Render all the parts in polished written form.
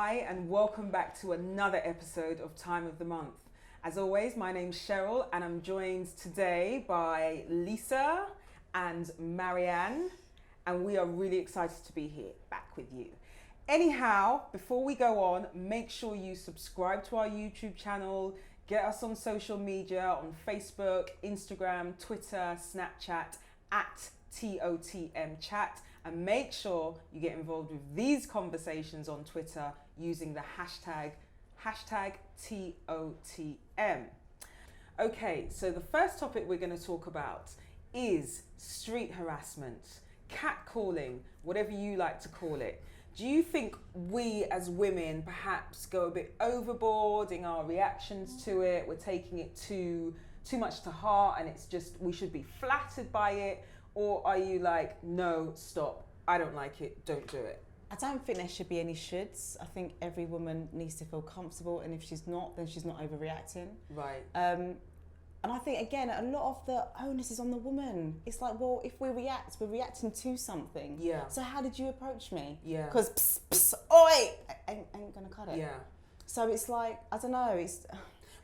Hi, and welcome back to another episode of Time of the Month. As always, my name's Cheryl, and I'm joined today by Lisa and Marianne, and we are really excited to be here, back with you. Anyhow, before we go on, make sure you subscribe to our YouTube channel, get us on social media, on Facebook, Instagram, Twitter, Snapchat, at TOTM Chat, and make sure you get involved with these conversations on Twitter using the hashtag TOTM. Okay, so the first topic we're going to talk about is street harassment, catcalling, whatever you like to call it. Do you think we as women perhaps go a bit overboard in our reactions to it? We're taking it too much to heart, and it's just we should be flattered by it? Or are you like, no, stop, I don't like it, don't do it? I don't think there should be any shoulds. I think every woman needs to feel comfortable, and if she's not, then she's not overreacting. Right. And I think, again, a lot of the onus is on the woman. It's like, well, if we react, we're reacting to something. Yeah. So how did you approach me? Yeah. Because, pss, pss, oi, ain't going to cut it. Yeah. So it's like, I don't know, it's...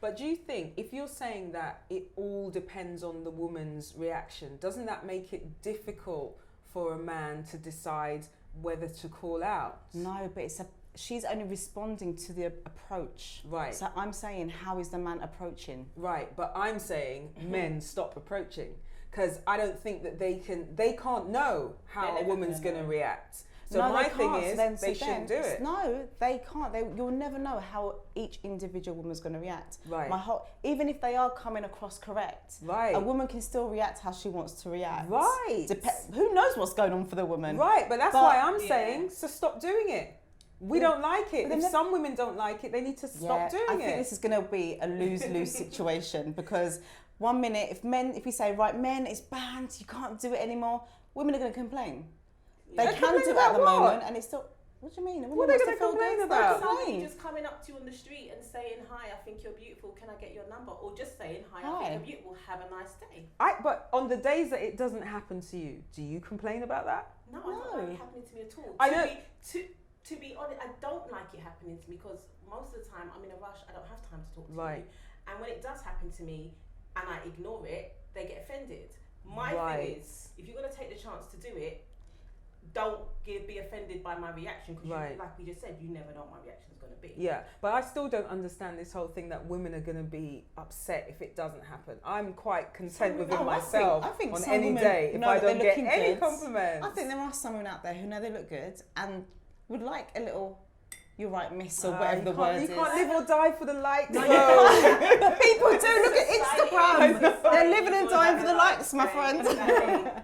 But do you think, if you're saying that it all depends on the woman's reaction, doesn't that make it difficult for a man to decide whether to call out? No, but she's only responding to the approach. Right. So I'm saying, how is the man approaching? Right, but I'm saying men stop approaching, because I don't think that they can't know how a woman's going to react. So no, my thing is, they shouldn't do it. No, they can't. You'll never know how each individual woman's going to react. Right. Even if they are coming across correct, right, a woman can still react how she wants to react. Right. Who knows what's going on for the woman? Right, but that's why I'm saying, so stop doing it. We don't like it. If some women don't like it, they need to stop doing it. I think this is going to be a lose-lose situation, because 1 minute, if we say, right, men, it's banned, you can't do it anymore, women are going to complain. They can do it at the moment, and it's still. What do you mean? What are they going to complain about? Somebody just coming up to you on the street and saying, "Hi, I think you're beautiful. Can I get your number?" Or just saying, "Hi, I think you're beautiful. Have a nice day." But on the days that it doesn't happen to you, do you complain about that? No, I don't like it happening to me at all. I know. To be honest, I don't like it happening to me, because most of the time I'm in a rush. I don't have time to talk to you. And when it does happen to me and I ignore it, they get offended. My thing is, if you're going to take the chance to do it, don't be offended by my reaction, because like we just said, you never know what my reaction is going to be. Yeah, but I still don't understand this whole thing that women are going to be upset if it doesn't happen. I'm quite content with it myself. I think on some any women day if I don't get any good. compliments. I think there are some women out there who know they look good and would like a little, "You're right, miss," or whatever the word is. You can't live or die for the likes. No, but people do. Look at Instagram. They're living and dying for the likes, my friend.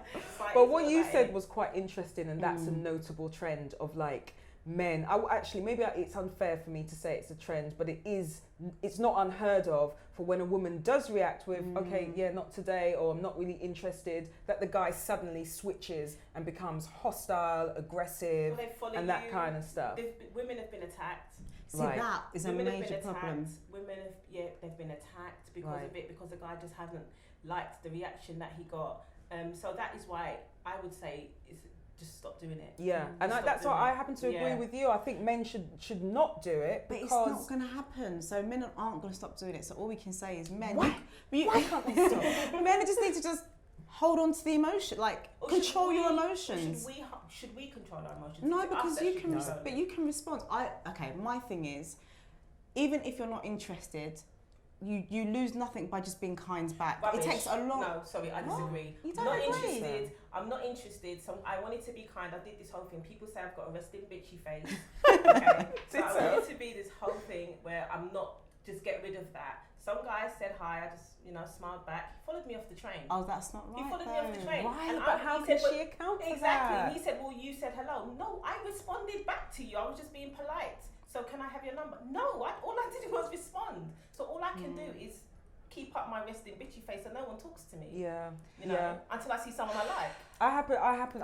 But what you said was quite interesting, and that's a notable trend of like men. It's unfair for me to say it's a trend, but it's not unheard of for when a woman does react with, okay, yeah, not today, or I'm not really interested, that the guy suddenly switches and becomes hostile, aggressive, and that kind of stuff. Women have been attacked. See, that is a major problem. Women they've been attacked because of it, because the guy just hasn't liked the reaction that he got. So that is why I would say just stop doing it. Yeah, and that's why I happen to agree with you. I think men should not do it, but because it's not going to happen. So men aren't going to stop doing it. So all we can say is, men, why can't they stop? Men just need to just hold on to the emotion, control your emotions. Should we control our emotions? No, because you can. But you can respond. My thing is, even if you're not interested, you lose nothing by just being kind back. Rubbish. It takes a long... No, sorry, I disagree. You don't agree. Interested. I'm not interested. So I wanted to be kind. I did this whole thing. People say I've got a resting bitchy face. Okay. So I wanted to be this whole thing where I'm not, just get rid of that. Some guy said hi, I just, smiled back. He followed me off the train. Oh, that's not right. He followed me off the train. Why? And but how can she account for that? Exactly. And he said, well, you said hello. No, I responded back to you. I was just being polite. So can I have your number? No, all I did was respond. So all I can do is keep up my resting bitchy face so no one talks to me. Yeah. Until I see someone I like. I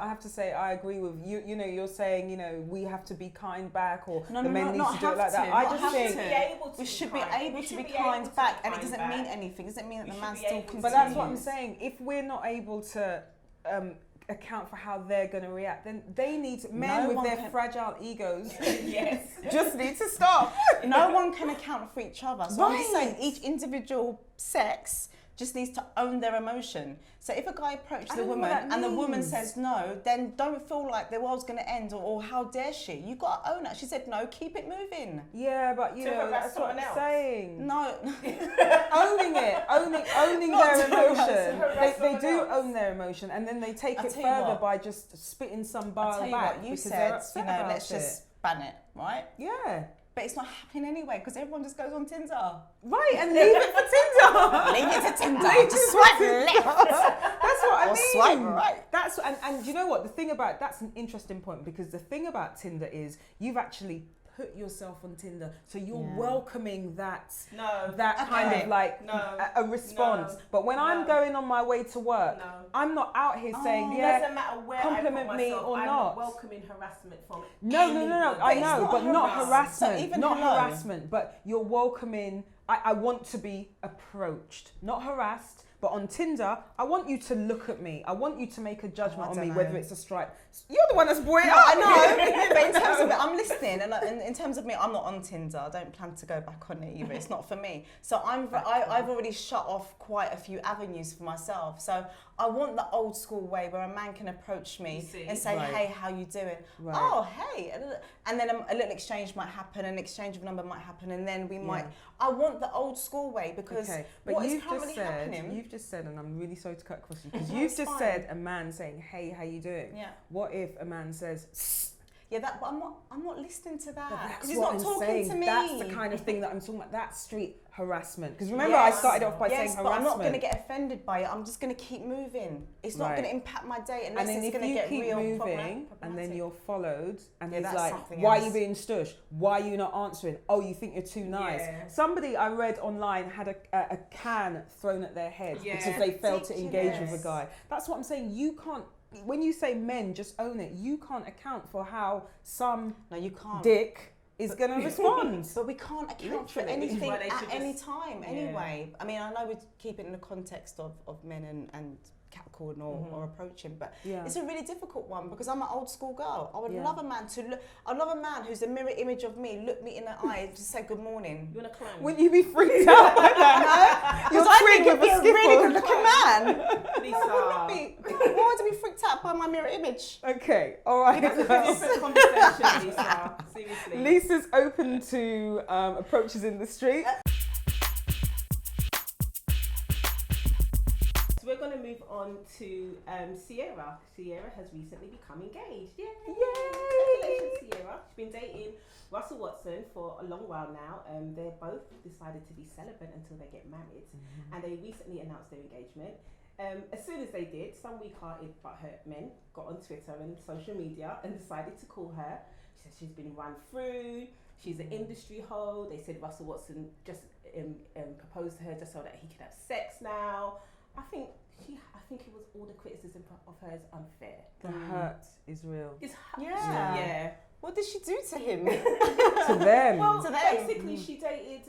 have to say I agree with you. You're saying, we have to be kind back, or the men need to do it like that. I just think we should be able to be kind back, and it doesn't mean anything. It doesn't mean that the man still can. But that's what I'm saying. If we're not able to account for how they're going to react, then they need men No with one their can- fragile egos Yes. just need to stop. No one can account for each other. So I'm just saying Right. each individual sex just needs to own their emotion. So if a guy approaches I the don't know what woman that and the woman means. says no, then don't feel like the world's going to end or how dare she. You got to own it. She said no, keep it moving. Yeah, but you To know, harass that's what I'm someone else. saying. No. owning Not their to harass, emotion. to harass They do someone else. own their emotion, and then they take I'll it tell you further what. by just spitting some I'll bile tell you back what, you because they're said, upset you know, about let's it. just ban it, right? Yeah. But it's not happening anyway because everyone just goes on Tinder. Right, and leave it for Tinder. Leave it to Tinder. Leave Just it swipe for left. That's what I Or mean. swipe right. That's and you know what? The thing about that's an interesting point because the thing about Tinder is you've actually put yourself on Tinder, so you're Yeah. welcoming that No. kind Okay. of like No. a response. No. But when I'm No. going on my way to work, No. I'm not out here saying It yeah. doesn't matter where compliment I put me myself, or I'm not. welcoming harassment from No, anybody. I But it's know, not but not harassment. harassment. So even not hello. harassment, but you're welcoming. I want to be approached, not harassed. But on Tinder, I want you to look at me. I want you to make a judgment I on don't me, know. whether it's a stripe. You're the one that's brought it No, up. I know. But in terms of it, I'm listening, and in terms of me, I'm not on Tinder. I don't plan to go back on it either. It's not for me. So I've already shut off quite a few avenues for myself. So I want the old school way where a man can approach me You see? and say, Right. "Hey, how you doing?" Right. "Oh, hey," and then a little exchange might happen, an exchange of number might happen, and then we might. I want the old school way because Okay, but what is you've currently just said, happening. you've just said, and I'm really sorry to cut across you, because No, you've it's just fine. said a man saying, "Hey, how you doing?" Yeah. What if a man says, "Sss," Yeah, but I'm not listening to that but because that's he's what not I'm talking saying. to me. That's the kind of thing that I'm talking about. That's street harassment. Because remember, I Yes. started off by yes, saying but harassment. I'm not going to get offended by it. I'm just going to keep moving. It's not Right. going to impact my day unless And then it's if going to you get keep real moving, problematic. and then you're followed, and Yeah, he's that's like, something "Why are else. you being stush? Why are you not answering? Oh, you think you're too nice." Yeah. Somebody I read online had a can thrown at their head Yeah. because they failed to engage with a Ridiculous. guy. That's what I'm saying. You can't. When you say men, just own it. You can't account for how some No, you can't. dick is going to respond. But we can't account for Literally. anything Why they at should any just- time Yeah. anyway. I mean, I know we keep it in the context of men and catcalling or approaching, but Yeah. it's a really difficult one because I'm an old school girl. I would Yeah. love a man to look. I love a man who's a mirror image of me. Look me in the eye and just say good morning. You want to clone? Wouldn't you be freaked out by that? Because You're I think twin it'd be with a a skiffle. really good looking man. Lisa. Why would I be freaked out by my mirror image? Okay, all right. That's a different conversation, Lisa. Seriously. Lisa's open to approaches in the street. So we're going to move on to Ciara. Ciara has recently become engaged. Yay! Congratulations, Ciara. She's been dating Russell Watson for a long while now. They're both decided to be celibate until they get married, and they recently announced their engagement. As soon as they did, some weak-hearted butthurt men got on Twitter and social media and decided to call her. She said she's been run through. She's an industry hoe. They said Russell Watson just proposed to her just so that he could have sex now. I think it was all the criticism of her is unfair. The hurt is real. It's Yeah. yeah. What did she do to him? To them. Well, To them. basically, she dated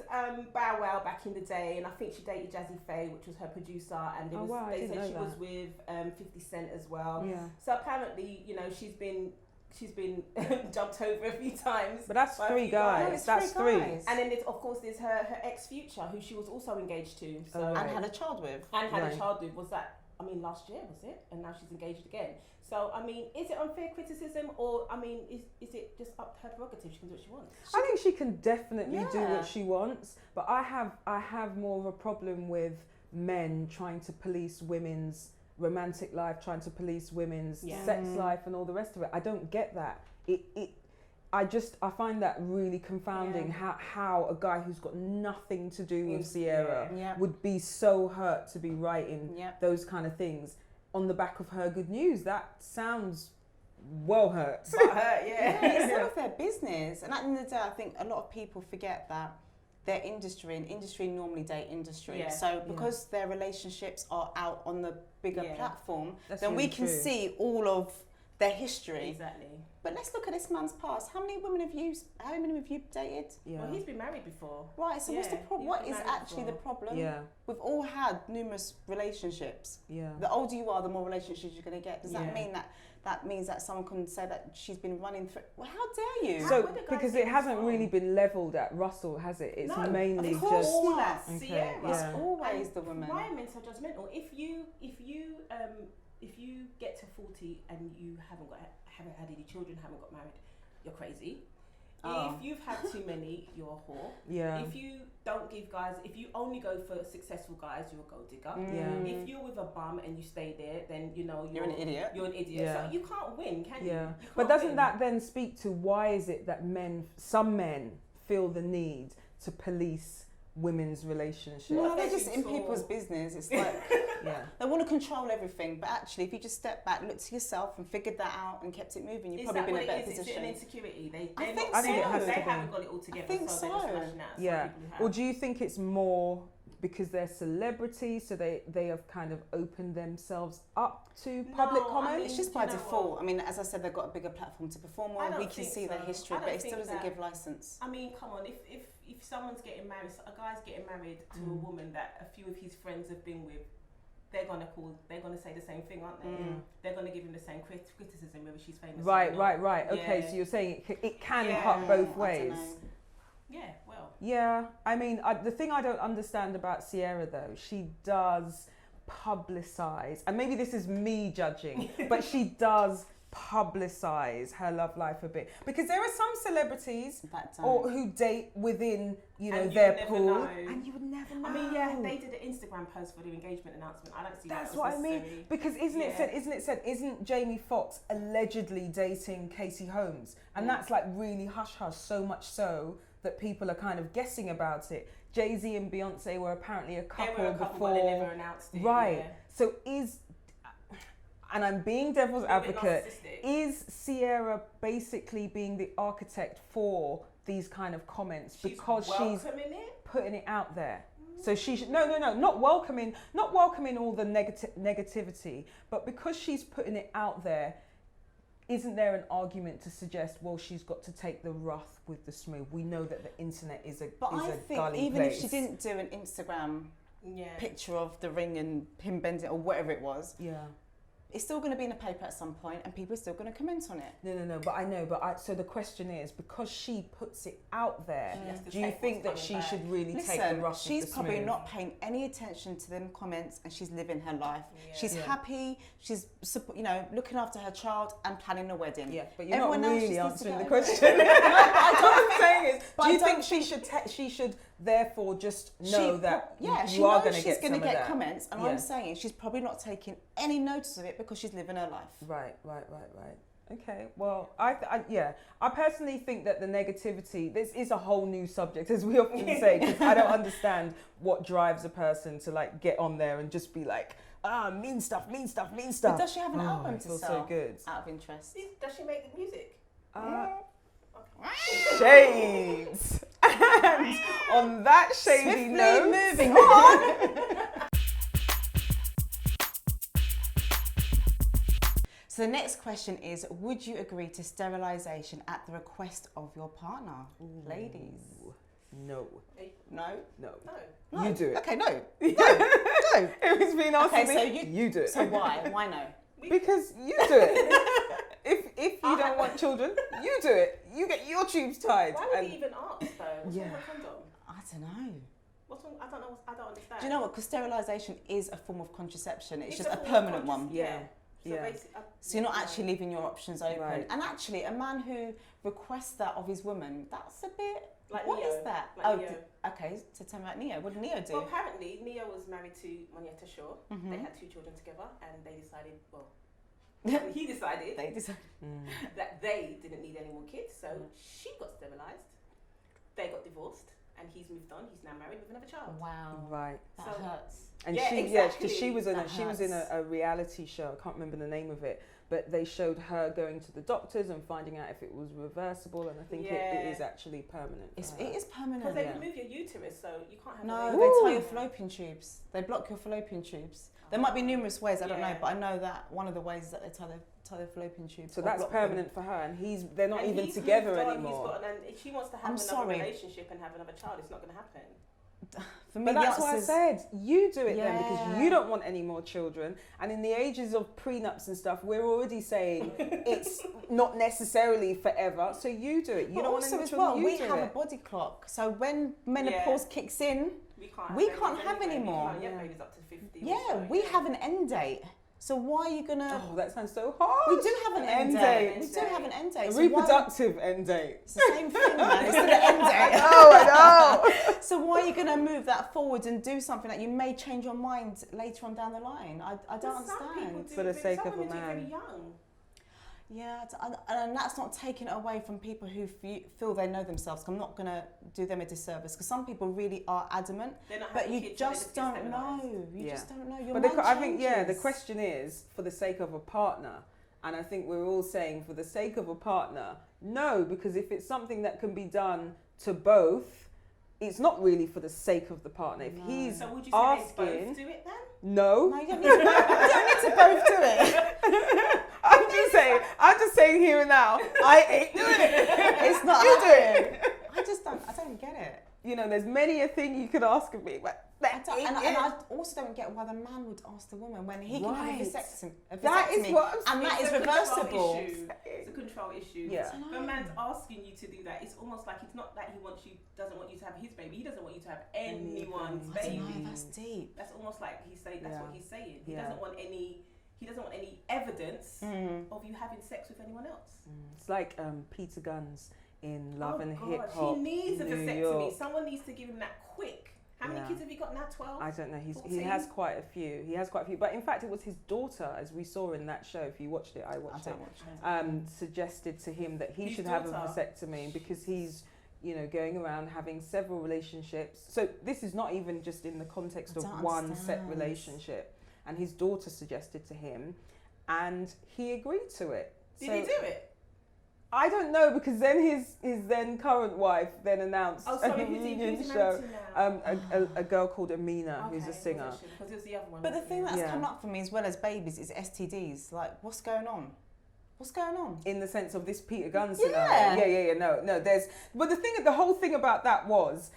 Bow Wow back in the day, and I think she dated Jazzy Faye, which was her producer, and Oh, wow, I they didn't said know she that. was with 50 Cent as well. Yeah. So apparently, you know, she's been jumped over a few times. But that's by a three few guys. No, it's That's three three. guys. And then, of course, there's her ex Future, who she was also engaged to. So Oh, And right. had a child with. and had Right. a child with. Was that? I mean, last year was it? And now she's engaged again. So I mean, is it unfair criticism, or I mean, is it just up to her prerogative? She can do what she wants. I think she can definitely do Yeah. what she wants, but I have more of a problem with men trying to police women's romantic life, trying to police women's Yeah. sex life and all the rest of it. I don't get that. I find that really confounding. Yeah. How a guy who's got nothing to do with Yeah. Ciara Yeah. would be so hurt to be writing Yeah. those kind of things on the back of her good news. That sounds well hurt. But her, Yeah, it's none of their business. And at the end of the day, I think a lot of people forget that their industry normally date industry. Yeah. So because their relationships are out on the bigger Yeah. platform, That's then we really can true. see all of their history. Exactly. But let's look at this man's past. How many women have you dated? Yeah. Well, he's been married before. Right, so what's the problem? What is actually the problem? Yeah. We've all had numerous relationships. Yeah. The older you are, the more relationships you're going to get. Does that Yeah. mean that means that someone can say that she's been running through? Well, how dare you? So, because it hasn't really been levelled at Russell, has it? It's mainly of just... course all not. Okay, Ciara. yeah. It's always the woman. Why are men so judgmental? If you get to 40 and you haven't had any children, haven't got married, you're crazy. Oh. If you've had too many, you're a whore. Yeah. If you don't give guys, if you only go for successful guys, you're a gold digger. Yeah. If you're with a bum and you stay there, then you're an idiot. You're an idiot. Yeah. So you can't win, can you? Yeah. You But can't doesn't win. that then speak to why is it that some men feel the need to police women's relationships? No, they're just in Sexual. people's business. It's like Yeah. they want to control everything, but actually, if you just step back, look to yourself, and figured that out and kept it moving, you'd Is probably that be in what a better it is? Is it position. an insecurity? I think I think it has they to be. haven't got it all together. think so. They're just so. smashing out. Some Yeah. people who have. Or do you think it's more because they're celebrities, so they have kind of opened themselves up to public No, I comment? mean, It's just do by you know default. what? I mean, as I said, they've got a bigger platform to perform I on. don't We can think see their so. history, I but don't it still think doesn't that- give license. I mean, come on. If someone's getting married, a guy's getting married to a woman that a few of his friends have been with, they're gonna say the same thing, aren't they? They're gonna give him the same criticism whether she's famous. Right. or not. Okay, Yeah. so you're saying it can Yeah. cut both I don't ways. know. Yeah. Well. Yeah, I mean, the thing I don't understand about Ciara though, she does publicise, and maybe this is me judging, but she does publicise her love life a bit, because there are some celebrities That or who date within And you their would never pool, know. and you would never know. I mean, yeah, they did an Instagram post for the engagement announcement. I don't see That's that what was I mean. necessary. Because isn't Jamie Foxx allegedly dating Casey Holmes? And that's like really hush hush, so much so that people are kind of guessing about it. Jay-Z and Beyonce were apparently a couple, They were a couple, before. but they never announced it. Right. Yeah. So and I'm being devil's A bit advocate, narcissistic. is Ciara basically being the architect for these kind of comments because she's welcoming it? putting it out there? So she should not welcoming all the negativity, but because she's putting it out there, isn't there an argument to suggest, well, she's got to take the rough with the smooth? We know that the internet is a But I think gully even place. if she didn't do an Instagram Yeah. picture of the ring and him bending or whatever it was, Yeah. it's still going to be in the paper at some point, and people are still going to comment on it. No. But I know. So the question is, because she puts it out there, She has to do you take think that what's she coming should back. really take the Listen, rough she's with the probably smooth? not paying any attention to them comments, and she's living her life. Yeah. She's Yeah. happy. She's looking after her child and planning a wedding. Yeah, but you're Everyone not else really just needs to answering the get question. What I'm saying is, But do I you don't think she should therefore just know that she you are knows going to she's get going some to of get that? comments, and Yeah. I'm saying she's probably not taking any notice of it because she's living her life. Right. Okay. Well, I personally think that the negativity, this is a whole new subject, as we often say, because I don't understand what drives a person to like get on there and just be like, mean stuff. But does she have an album it to feels sell? so good. Out of interest. Does she make the music? Shades. And on that shady Swiftly note, moving on. So the next question is, would you agree to sterilisation at the request of your partner? Ladies. no. No? No. No. You do it. Okay, no. No. No. If it's been asked Okay, to so me, you do it. So why? Why no? Because you do it. If you don't want children, you do it. You get your tubes tied. Why would and he even ask though? What's Yeah. wrong with a condom? I don't know. What's wrong? I don't know. I don't understand. Do you know what? Because sterilisation is a form of contraception. It's just a form of permanent one. contraception. Yeah. So Yeah. basically, So you're not actually leaving your options open. Right. And actually, a man who requests that of his woman, that's a bit... Like what Neo. is that? Like Neo. Okay, so tell me about Neo. What did Neo do? Well, apparently, Neo was married to Monietta Shaw. Mhm. They had 2 children together, and they decided, he decided They decided. that they didn't need any more kids, so she got sterilised. They got divorced, and he's moved on. He's now married with another child. Wow. Right. That So- hurts. And Yeah, she, exactly. because she was in That hurts. a reality show. I can't remember the name of it, but they showed her going to the doctors and finding out if it was reversible. And I think it Yeah. is actually permanent. for her. It is permanent. Because they Yeah. remove your uterus, so you can't have No, a baby. they tie Ooh. your fallopian tubes. They block your fallopian tubes. There might be numerous ways, I don't know, Yeah. but I know that one of the ways is that they tie outside the fallopian tube. So that's permanent for her, and they're not even together anymore. And if she wants to have another relationship and have another child, it's not going to happen. For me, but that's why I said you do it then, because you don't want any more children. And in the ages of prenups and stuff, we're already saying it's not necessarily forever. So you do it. You don't want any children. We have a body clock. So when menopause kicks in, we can't have any more. Yeah, babies up to 50. Yeah, we have an end date. So why are you gonna? Oh, that sounds so hard. We do have an end date. We do have an end date. A reproductive end date. It's the same thing, man. It's still an end date. Oh, I know. So why are you gonna move that forward and do something that you may change your mind later on down the line? I don't understand. For the sake of a man. Very young. Yeah, and that's not taking it away from people who feel they know themselves. I'm not going to do them a disservice because some people really are adamant, but you just don't know. You just don't know. Your mind I think, the question is for the sake of a partner. And I think we're all saying for the sake of a partner, no, because if it's something that can be done to both, it's not really for the sake of the partner. If he's so would you asking, say both do it then? No. You don't need to both do it. I'm just saying here and now, I ain't doing it. It's not you do it. I don't get it. You know, there's many a thing you could ask of me, but I also don't get why the man would ask the woman when he can have a vasectomy. That is what I'm saying. And that is reversible. It's a control issue. Yeah. If a man's asking you to do that, it's almost like it's not that he doesn't want you to have his baby. He doesn't want you to have anyone's baby. No, that's deep. That's almost like he's saying. That's what he's saying. He doesn't want any evidence of you having sex with anyone else. It's like Peter Guns in Love and Hip Hop. He needs a vasectomy. York. Someone needs to give him that quick. How many kids have you got now? 12? I don't know. He has quite a few. But in fact, it was his daughter, as we saw in that show. If you watched it, I watched it. Suggested to him that he should have a vasectomy because he's, going around having several relationships. So this is not even just in the context of one set relationship. And his daughter suggested to him, and he agreed to it. Did he do it? I don't know, because then his then current wife then announced a reunion show. A girl called Amina, who's a singer. Because it was the other one. But the thing that's come up for me as well as babies is STDs. Like, what's going on? What's going on? In the sense of this Peter Gunn scenario. Yeah. No. But the whole thing about that was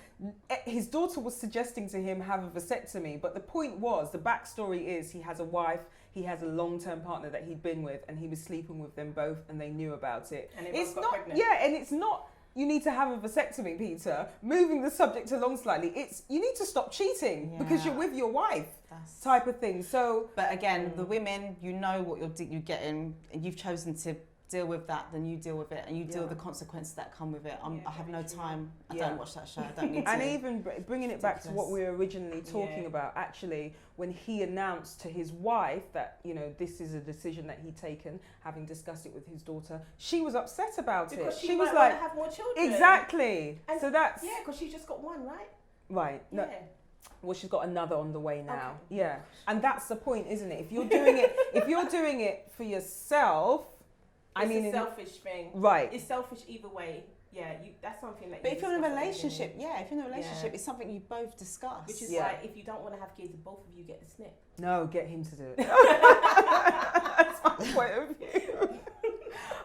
his daughter was suggesting to him have a vasectomy. But the point was, the backstory is he has a wife. He has a long-term partner that he'd been with, and he was sleeping with them both, and they knew about it. And it's not pregnant. Yeah, and it's not. You need to have a vasectomy, Peter. Moving the subject along slightly, you need to stop cheating because you're with your wife, type of thing. So, but again, the women, you know what you're getting, and you've chosen to deal with that, then you deal with it, and you deal with the consequences that come with it. I have no time. I don't watch that show. I don't need to. And even bringing it back to what we were originally talking about, actually, when he announced to his wife that, this is a decision that he'd taken, having discussed it with his daughter, she was upset about it. Because she was like, have more children. Exactly. And so that's... Yeah, because she's just got one, right? Right. No. Yeah. Well, she's got another on the way now. Okay. Yeah. And that's the point, isn't it? If you're doing it for yourself, It's a selfish thing. Right. It's selfish either way. Yeah, that's something that. But if you're in a relationship, it's something you both discuss. Which is why if you don't want to have kids, both of you get the snip. No, get him to do it. That's my point of view.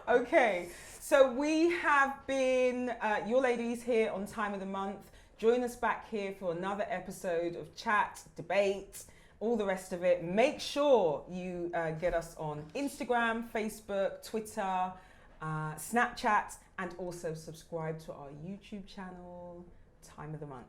Okay, so we have been your ladies here on Time of the Month. Join us back here for another episode of chat, debate, all the rest of it. Make sure you get us on Instagram, Facebook, Twitter, Snapchat, and also subscribe to our YouTube channel, Time of the Month.